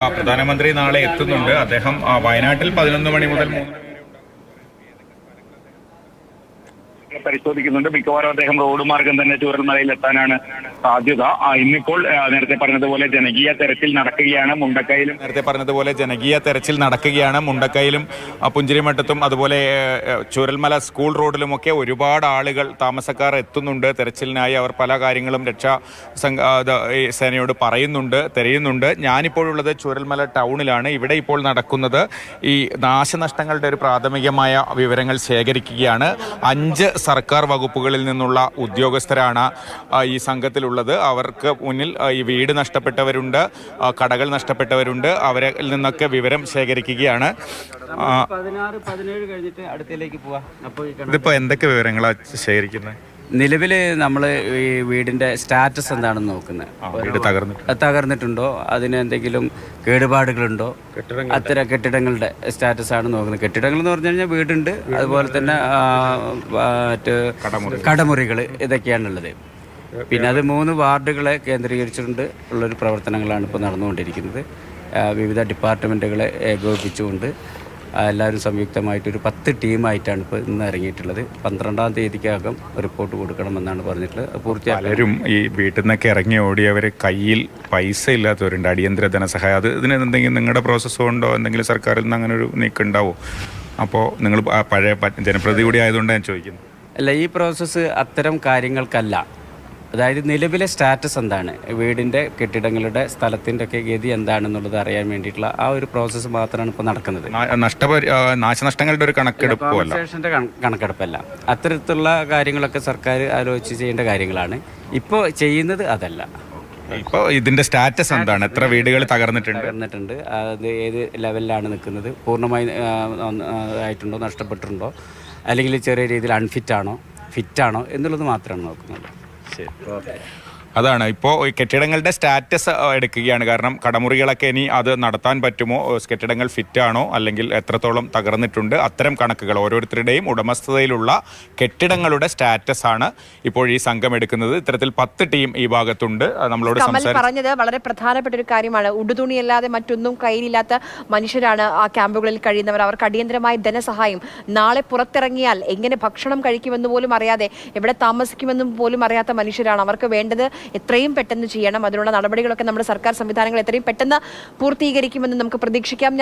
പ്രധാനമന്ത്രി നാളെ എത്തുന്നുണ്ട്. അദ്ദേഹം വയനാട്ടിൽ 11 മണി മുതൽ 3 പരിശോധിക്കുന്നുണ്ട്. മിക്കവാറും അദ്ദേഹം റോഡ് മാർഗം തന്നെ ചൂരൽമലയിൽ എത്താനാണ് സാധ്യത. ഇന്നിപ്പോൾ നേരത്തെ പറഞ്ഞതുപോലെ ജനകീയ തെരച്ചിൽ നടക്കുകയാണ് മുണ്ടക്കയിലും പുഞ്ചിരിമട്ടത്തും അതുപോലെ ചൂരൽമല സ്കൂൾ റോഡിലുമൊക്കെ ഒരുപാട് ആളുകൾ താമസക്കാർ എത്തുന്നുണ്ട് തെരച്ചിലിനായി. അവർ പല കാര്യങ്ങളും രക്ഷാ സേനയോട് തിരയുന്നുണ്ട്. ഞാനിപ്പോഴുള്ളത് ചൂരൽമല ടൗണിലാണ്. ഇവിടെ ഇപ്പോൾ നടക്കുന്നത് ഈ നാശനഷ്ടങ്ങളുടെ ഒരു പ്രാഥമികമായ വിവരങ്ങൾ ശേഖരിക്കുകയാണ്. 5 സർക്കാർ വകുപ്പുകളിൽ നിന്നുള്ള ഉദ്യോഗസ്ഥരാണ് ഈ സംഘത്തിലുള്ളത്. അവർക്ക് മുന്നിൽ ഈ വീട് നഷ്ടപ്പെട്ടവരുണ്ട്, കടകൾ നഷ്ടപ്പെട്ടവരുണ്ട്. അവരിൽ നിന്നൊക്കെ വിവരം ശേഖരിക്കുകയാണ്. 16-17 കഴിഞ്ഞിട്ട് അടുത്തേക്ക് പോവാം. ഇതിപ്പോൾ എന്തൊക്കെ വിവരങ്ങളാണ് ശേഖരിക്കുന്നത്? നിലവിൽ നമ്മൾ ഈ വീടിൻ്റെ സ്റ്റാറ്റസ് എന്താണെന്ന് നോക്കുന്നത്. വീട് തകർന്നിട്ടുണ്ടോ, അതിന് എന്തെങ്കിലും കേടുപാടുകളുണ്ടോ, അത്തരം കെട്ടിടങ്ങളുടെ സ്റ്റാറ്റസ് ആണ് നോക്കുന്നത്. കെട്ടിടങ്ങൾ എന്ന് പറഞ്ഞു കഴിഞ്ഞാൽ വീടുണ്ട്, അതുപോലെ തന്നെ മറ്റ് കടമുറികൾ, ഇതൊക്കെയാണുള്ളത്. പിന്നെ അത് 3 വാർഡുകളെ കേന്ദ്രീകരിച്ചുകൊണ്ട് ഉള്ളൊരു പ്രവർത്തനങ്ങളാണ് ഇപ്പോൾ നടന്നുകൊണ്ടിരിക്കുന്നത്. വിവിധ ഡിപ്പാർട്ട്മെൻറ്റുകളെ ഏകോപിപ്പിച്ചുകൊണ്ട് എല്ലാവരും സംയുക്തമായിട്ടൊരു 10 ടീമായിട്ടാണ് ഇപ്പോൾ ഇന്ന് ഇറങ്ങിയിട്ടുള്ളത്. 12-ാം തീയതിക്കകം റിപ്പോർട്ട് കൊടുക്കണമെന്നാണ് പറഞ്ഞിട്ടുള്ളത്. പലരും ഈ വീട്ടിൽ നിന്നൊക്കെ ഇറങ്ങി ഓടിയവർ കയ്യിൽ പൈസ ഇല്ലാത്തവരുണ്ട്, അടിയന്തര ധനസഹായം. ഇതിന് എന്തെങ്കിലും നിങ്ങളുടെ പ്രോസസ്സോ ഉണ്ടോ? എന്തെങ്കിലും സർക്കാരിൽ നിന്ന് അങ്ങനെ ഒരു നീക്കം ഉണ്ടാവോ? അപ്പോൾ നിങ്ങൾ പഴയ ജനപ്രതിനിധി കൂടി ആയതുകൊണ്ട് ഞാൻ ചോദിക്കുന്നു. അല്ല, ഈ പ്രോസസ്സ് അത്തരം കാര്യങ്ങൾക്കല്ല. അതായത് നിലവിലെ സ്റ്റാറ്റസ് എന്താണ്, വീടിൻ്റെ കെട്ടിടങ്ങളുടെ സ്ഥലത്തിൻ്റെ ഒക്കെ ഗതി എന്താണെന്നുള്ളത് അറിയാൻ വേണ്ടിയിട്ടുള്ള ആ ഒരു പ്രോസസ്സ് മാത്രമാണ് ഇപ്പോൾ നടക്കുന്നത്. നാശനഷ്ടങ്ങളുടെ ഒരു കണക്കെടുപ്പല്ല, കണക്കെടുപ്പല്ല. അത്തരത്തിലുള്ള കാര്യങ്ങളൊക്കെ സർക്കാർ ആലോചിച്ച് ചെയ്യേണ്ട കാര്യങ്ങളാണ്. ഇപ്പോൾ ചെയ്യുന്നത് അതല്ല. ഇപ്പോൾ ഇതിൻ്റെ സ്റ്റാറ്റസ് എന്താണ്? എത്ര വീടുകൾ തകർന്നിട്ടുണ്ട്? അത് ഏത് ലെവലിലാണ് നിൽക്കുന്നത്? പൂർണ്ണമായി ആയിട്ടുണ്ടോ, നഷ്ടപ്പെട്ടിട്ടുണ്ടോ, അല്ലെങ്കിൽ ചെറിയ രീതിയിൽ അൺഫിറ്റാണോ, ഫിറ്റാണോ എന്നുള്ളത് മാത്രമാണ് നോക്കുന്നത്. അതാണ് ഇപ്പോൾ കെട്ടിടങ്ങളുടെ സ്റ്റാറ്റസ് എടുക്കുകയാണ്. കാരണം കടമുറികളൊക്കെ ഇനി അത് നടത്താൻ പറ്റുമോ, കെട്ടിടങ്ങൾ ഫിറ്റാണോ, അല്ലെങ്കിൽ എത്രത്തോളം തകർന്നിട്ടുണ്ട്, അത്തരം കണക്കുകൾ ഓരോരുത്തരുടെയും ഉടമസ്ഥതയിലുള്ള കെട്ടിടങ്ങളുടെ സ്റ്റാറ്റസ് ആണ് ഇപ്പോൾ ഈ സംഘം എടുക്കുന്നത്. ഇത്തരത്തിൽ 10 ടീം ഈ ഭാഗത്തുണ്ട്. നമ്മളോട് പറഞ്ഞത് വളരെ പ്രധാനപ്പെട്ട ഒരു കാര്യമാണ്. ഉടുതുണിയല്ലാതെ മറ്റൊന്നും കയ്യിലില്ലാത്ത മനുഷ്യരാണ് ആ ക്യാമ്പുകളിൽ കഴിയുന്നവർ. അവർക്ക് അടിയന്തരമായ ധനസഹായം. നാളെ പുറത്തിറങ്ങിയാൽ എങ്ങനെ ഭക്ഷണം കഴിക്കുമെന്ന് പോലും അറിയാതെ, എവിടെ താമസിക്കുമെന്നും പോലും അറിയാത്ത മനുഷ്യരാണ്. അവർക്ക് വേണ്ടത് എത്രയും പെട്ടെന്ന് ചെയ്യണം. അതിനുള്ള നടപടികളൊക്കെ നമ്മുടെ സർക്കാർ സംവിധാനങ്ങൾ എത്രയും പെട്ടെന്ന് പൂർത്തീകരിക്കുമെന്ന് നമുക്ക് പ്രതീക്ഷിക്കാം.